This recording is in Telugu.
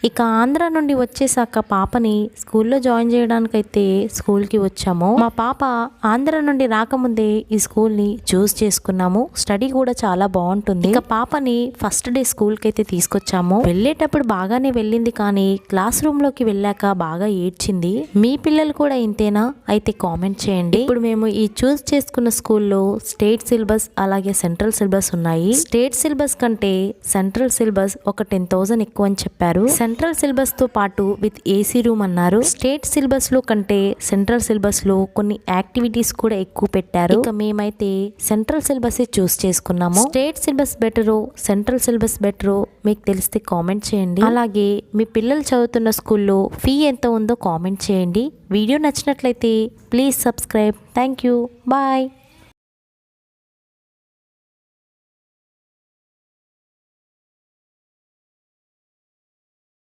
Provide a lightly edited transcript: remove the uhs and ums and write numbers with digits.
ఇక ఆంధ్ర నుండి వచ్చేసాక పాపని స్కూల్లో జాయిన్ చేయడానికైతే స్కూల్కి వచ్చాము. మా పాప ఆంధ్ర నుండి రాకముందే ఈ స్కూల్ని చూస్ చేసుకున్నాము. స్టడీ కూడా చాలా బాగుంటుంది. ఇక పాపని ఫస్ట్ డే స్కూల్కి అయితే తీసుకొచ్చాము. వెళ్ళేటప్పుడు బాగానే వెళ్ళింది, కానీ క్లాస్ రూమ్ లోకి వెళ్ళాక బాగా ఏడ్చింది. మీ పిల్లలు కూడా ఇంతేనా? అయితే కామెంట్ చేయండి. ఇప్పుడు మేము ఈ చూస్ చేసుకున్న స్కూల్లో స్టేట్ సిలబస్ అలాగే సెంట్రల్ సిలబస్ ఉన్నాయి. స్టేట్ సిలబస్ కంటే సెంట్రల్ సిలబస్ ఒక 10,000 ఎక్కువ అని చెప్పారు. సెంట్రల్ సిలబస్ తో పాటు విత్ ఏసీ రూమ్ అన్నారు. స్టేట్ సిలబస్ లో కంటే సెంట్రల్ సిలబస్ లో కొన్ని యాక్టివిటీస్ కూడా ఎక్కువ పెట్టారు. ఇక మేమైతే సెంట్రల్ సిలబస్ చూస్ చేసుకున్నాము. స్టేట్ సిలబస్ బెటరో సెంట్రల్ సిలబస్ బెటరో మీకు తెలిస్తే కామెంట్ చేయండి. అలాగే మీ పిల్లలు చదువుతున్న స్కూల్లో ఫీ ఎంత ఉందో కామెంట్ చేయండి. వీడియో నచ్చినట్లయితే please subscribe. Thank you. Bye.